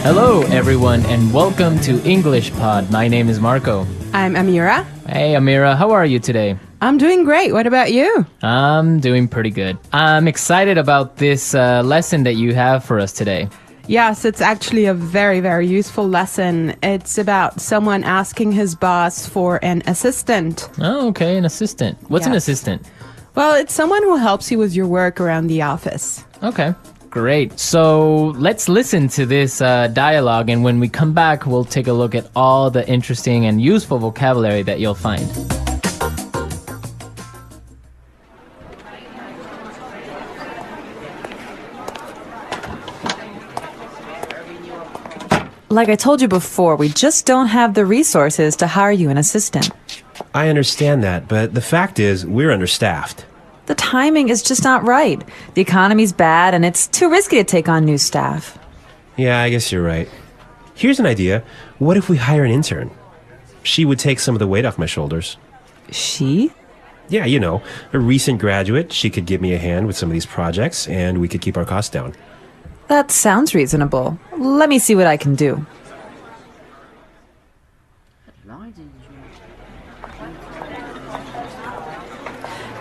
Hello, everyone, and welcome to English Pod. My name is Marco. I'm Amira. Hey, Amira, how are you today? I'm doing great. What about you? I'm doing pretty good. I'm excited about this lesson that you have for us today. Yes, it's actually a very, very useful lesson. It's about someone asking his boss for an assistant. Oh, okay, an assistant. What's an Yes. assistant? Well, it's someone who helps you with your work around the office. Okay, great. So let's listen to this dialogue, and when we come back, we'll take a look at all the interesting and useful vocabulary that you'll find. Like I told you before, we just don't have the resources to hire you an assistant. I understand that, but the fact is, we're understaffed. The timing is just not right. The economy's bad, and it's too risky to take on new staff. Yeah, I guess you're right. Here's an idea. What if we hire an intern? She would take some of the weight off my shoulders. She? Yeah, you know, a recent graduate. She could give me a hand with some of these projects, and we could keep our costs down. That sounds reasonable. Let me see what I can do.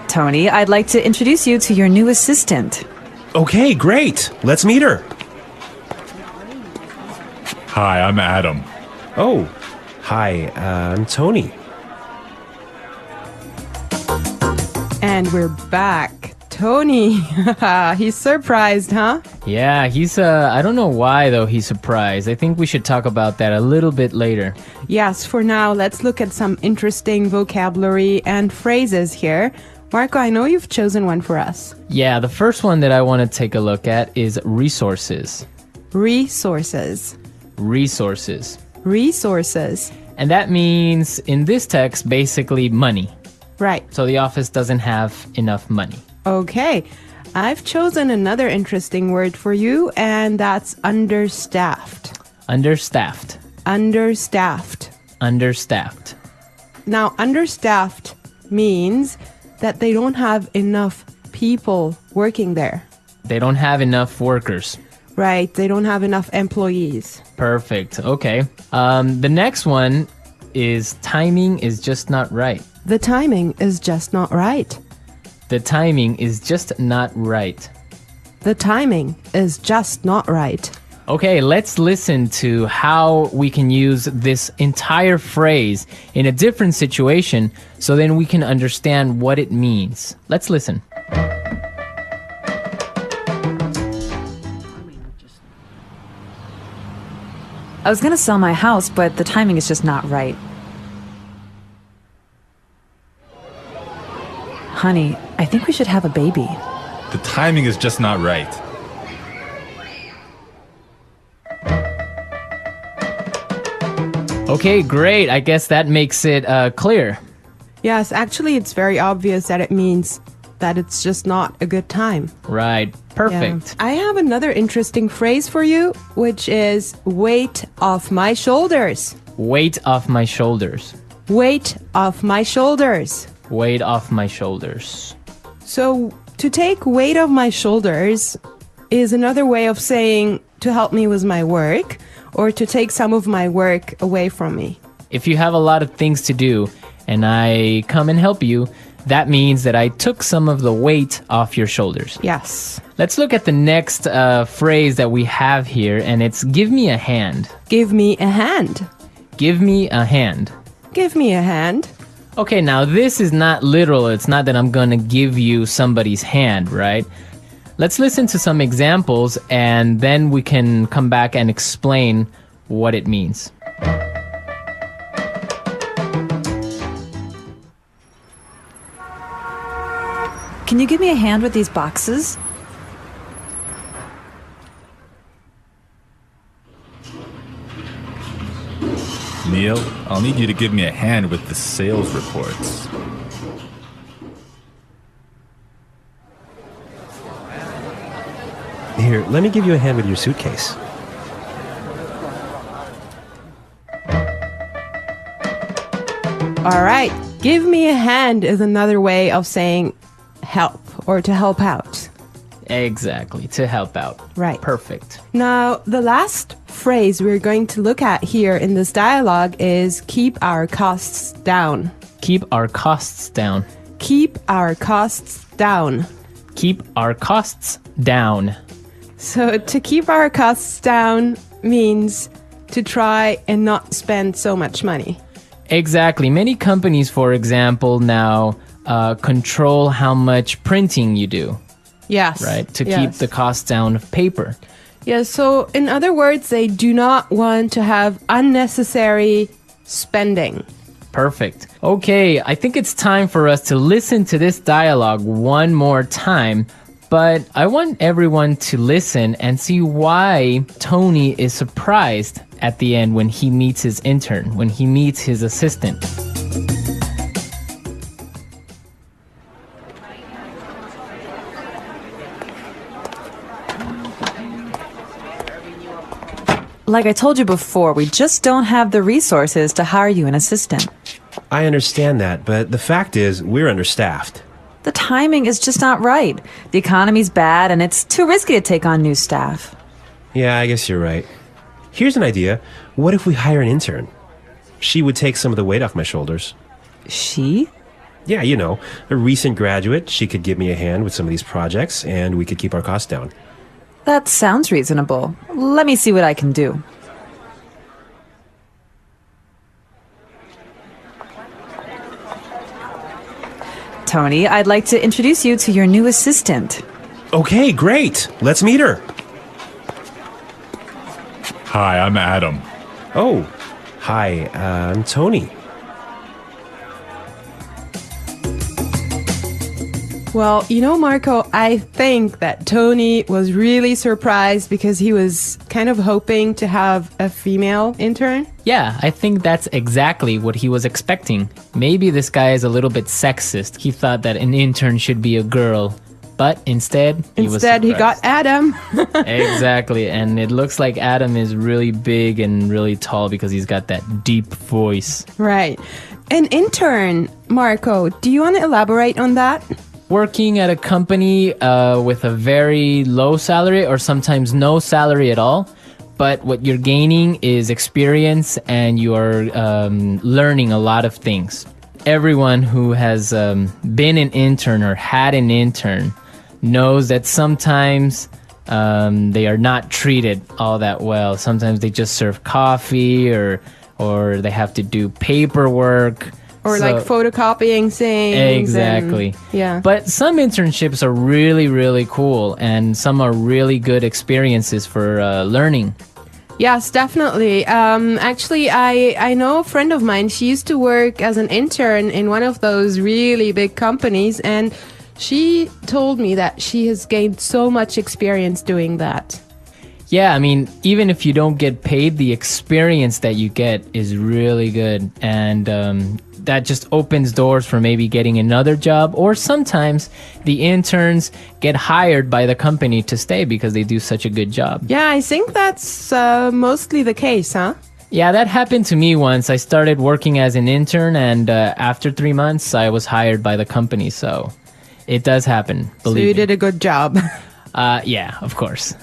Tony, I'd like to introduce you to your new assistant. Okay, great. Let's meet her. Hi, I'm Adam. Oh, hi, I'm Tony. And we're back. Tony, he's surprised, huh? Yeah, he's, I don't know why, though, he's surprised. I think we should talk about that a little bit later. Yes, for now, let's look at some interesting vocabulary and phrases here. Marco, I know you've chosen one for us. Yeah, the first one that I want to take a look at is resources. Resources. Resources. Resources. And that means, in this text, basically money. Right. So the office doesn't have enough money. Okay. I've chosen another interesting word for you, and that's understaffed. Understaffed. Understaffed. Understaffed. Now, understaffed means that they don't have enough people working there. They don't have enough workers. Right. They don't have enough employees. Perfect. Okay. The next one is timing is just not right. The timing is just not right. The timing is just not right. The timing is just not right. Okay, let's listen to how we can use this entire phrase in a different situation so then we can understand what it means. Let's listen. I was going to sell my house, but the timing is just not right. Honey, I think we should have a baby. The timing is just not right. Okay, great. I guess that makes it clear. Yes, actually, it's very obvious that it means that it's just not a good time. Right. Perfect. Yeah. I have another interesting phrase for you, which is weight off my shoulders. Weight off my shoulders. Weight off my shoulders. Weight off my shoulders. So, to take weight off my shoulders is another way of saying to help me with my work or to take some of my work away from me. If you have a lot of things to do and I come and help you, that means that I took some of the weight off your shoulders. Yes. Let's look at the next phrase that we have here, and it's give me a hand. Give me a hand. Give me a hand. Give me a hand. Okay, now this is not literal. It's not that I'm gonna give you somebody's hand, right? Let's listen to some examples and then we can come back and explain what it means. Can you give me a hand with these boxes? Neil, I'll need you to give me a hand with the sales reports. Here, let me give you a hand with your suitcase. All right. Give me a hand is another way of saying help or to help out. Exactly, to help out. Right. Perfect. Now, the last phrase we're going to look at here in this dialogue is keep our costs down. Keep our costs down. Keep our costs down. Keep our costs down. So to keep our costs down means to try and not spend so much money. Exactly. Many companies, for example, now control how much printing you do, Yes. right? To yes. keep the costs down of paper. Yeah, so in other words, they do not want to have unnecessary spending. Perfect. Okay, I think it's time for us to listen to this dialogue one more time, but I want everyone to listen and see why Tony is surprised at the end when he meets his intern, when he meets his assistant. Like I told you before, we just don't have the resources to hire you an assistant. I understand that, but the fact is, we're understaffed. The timing is just not right. The economy's bad, and it's too risky to take on new staff. Yeah, I guess you're right. Here's an idea. What if we hire an intern? She would take some of the weight off my shoulders. She? Yeah, you know, a recent graduate. She could give me a hand with some of these projects, and we could keep our costs down. That sounds reasonable. Let me see what I can do. Tony, I'd like to introduce you to your new assistant. Okay, great. Let's meet her. Hi, I'm Adam. Oh, hi, I'm Tony. Well, you know, Marco, I think that Tony was really surprised because he was kind of hoping to have a female intern. Yeah, I think that's exactly what he was expecting. Maybe this guy is a little bit sexist. He thought that an intern should be a girl, but instead he got Adam. Exactly, and it looks like Adam is really big and really tall because he's got that deep voice. Right. An intern, Marco, do you want to elaborate on that? Working at a company with a very low salary or sometimes no salary at all, but what you're gaining is experience and you are learning a lot of things. Everyone who has been an intern or had an intern knows that sometimes they are not treated all that well. Sometimes they just serve coffee or they have to do paperwork. Or So- like photocopying things. Exactly. Yeah. But some internships are really, really cool, and some are really good experiences for learning. Yes, definitely. Actually, I know a friend of mine. She used to work as an intern in one of those really big companies, and she told me that she has gained so much experience doing that. Yeah, I mean, even if you don't get paid, the experience that you get is really good, and that just opens doors for maybe getting another job, or sometimes the interns get hired by the company to stay because they do such a good job. Yeah, I think that's mostly the case, huh? Yeah, that happened to me once. I started working as an intern, and after 3 months, I was hired by the company, so it does happen, So believe you me. did a good job. Yeah, of course.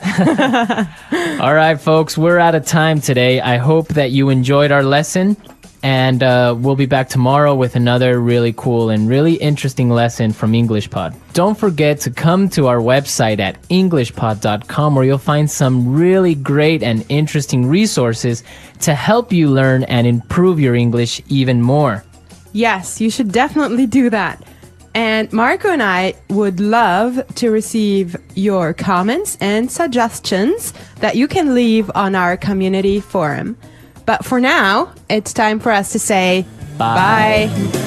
All right, folks, we're out of time today. I hope that you enjoyed our lesson. And we'll be back tomorrow with another really cool and really interesting lesson from EnglishPod. Don't forget to come to our website at englishpod.com where you'll find some really great and interesting resources to help you learn and improve your English even more. Yes, you should definitely do that. And Marco and I would love to receive your comments and suggestions that you can leave on our community forum. But for now, it's time for us to say Bye. bye.